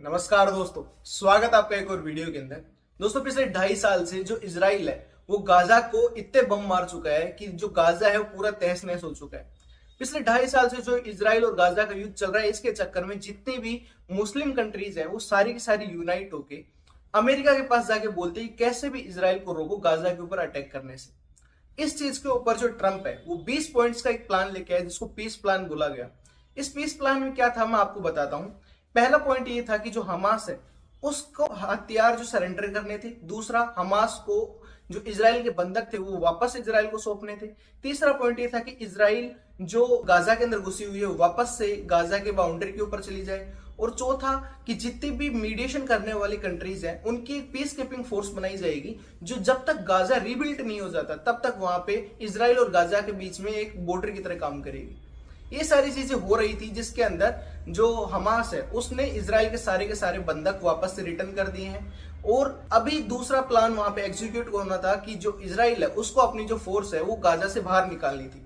नमस्कार दोस्तों, स्वागत आपका एक और वीडियो के अंदर। दोस्तों, पिछले 2.5 साल से जो इजराइल है वो गाजा को इतने बम मार चुका है कि जो गाजा है वो पूरा तहस नहस हो चुका है। पिछले 2.5 साल से जो इजराइल और गाजा का युद्ध चल रहा है, इसके चक्कर में जितनी भी मुस्लिम कंट्रीज है वो सारी की सारी यूनाइट होके अमेरिका के पास जाके बोलते हैं कैसे भी इजराइल को रोको गाजा के ऊपर अटैक करने से। इस चीज के ऊपर जो ट्रंप है वो 20 पॉइंट्स का एक प्लान लेके आया जिसको पीस प्लान बोला गया। इस पीस प्लान में क्या था मैं आपको बताता हूं। पहला पॉइंट ये था कि जो हमास है उसको हथियार जो सरेंडर करने थे। दूसरा, हमास को जो इजराइल के बंधक थे वो वापस इजराइल को सौंपने थे। तीसरा पॉइंट ये था कि इजराइल जो गाजा के अंदर घुसी हुई है वापस से गाजा के बाउंड्री के ऊपर चली जाए। और चौथा कि जितनी भी मीडिएशन करने वाली कंट्रीज हैं उनकी एक पीस कीपिंग फोर्स बनाई जाएगी जो जब तक गाजा रीबिल्ट नहीं हो जाता तब तक वहां पे इजराइल और गाजा के बीच में एक बॉर्डर की तरह काम करेगी। ये सारी चीजें हो रही थी जिसके अंदर जो हमास है उसने इजराइल के सारे बंधक वापस से रिटर्न कर दिए हैं। और अभी दूसरा प्लान वहां पे एग्जीक्यूट होना था कि जो इजराइल है उसको अपनी जो फोर्स है वो गाजा से बाहर निकालनी थी।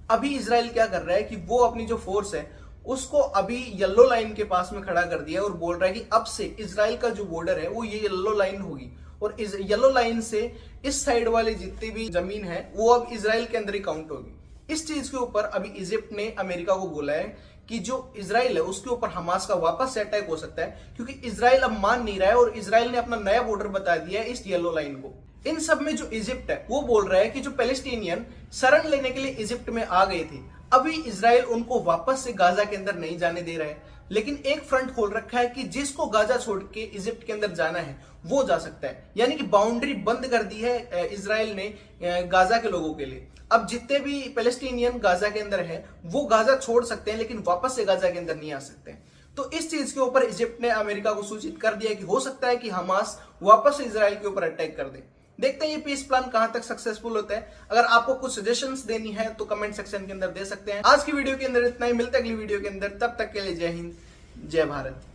अभी इजराइल क्या कर रहा है कि वो अपनी जो फोर्स है उसको अभी येलो लाइन के पास में खड़ा कर दिया और बोल रहा है कि अब से इजराइल का जो बॉर्डर है वो ये येलो लाइन होगी और इस येलो लाइन से इस साइड वाली जितनी भी जमीन है वो अब इजराइल के अंदर ही काउंट होगी। इस चीज के ऊपर अभी इजिप्ट ने अमेरिका को बोला है कि जो इजराइल है उसके ऊपर हमास का वापस से अटैक हो सकता है क्योंकि इजराइल अब मान नहीं रहा है और इजराइल ने अपना नया बॉर्डर बता दिया है इस येलो लाइन को। इन सब में जो इजिप्ट है वो बोल रहा है कि जो पैलेस्टीनियन शरण लेने के लिए इजिप्ट में आ गए थे अभी इजराइल उनको वापस से गाजा के अंदर नहीं जाने दे रहा है, लेकिन एक फ्रंट खोल रखा है कि जिसको गाजा छोड़ के इजिप्ट के अंदर जाना है वो जा सकता है। यानी कि बाउंड्री बंद कर दी है इजराइल ने गाजा के लोगों के लिए। अब जितने भी पैलेस्टीनियन गाजा के अंदर है वो गाजा छोड़ सकते हैं लेकिन वापस से गाजा के अंदर नहीं आ सकते। तो इस चीज के ऊपर इजिप्ट ने अमेरिका को सूचित कर दिया कि हो सकता है कि हमास वापस से इजराइल के ऊपर अटैक कर दे। देखते हैं ये पीस प्लान कहां तक सक्सेसफुल होता है। अगर आपको कुछ सजेशंस देनी है तो कमेंट सेक्शन के अंदर दे सकते हैं। आज की वीडियो के अंदर इतना ही, मिलते हैं अगली वीडियो के अंदर। तब तक के लिए जय हिंद, जय भारत।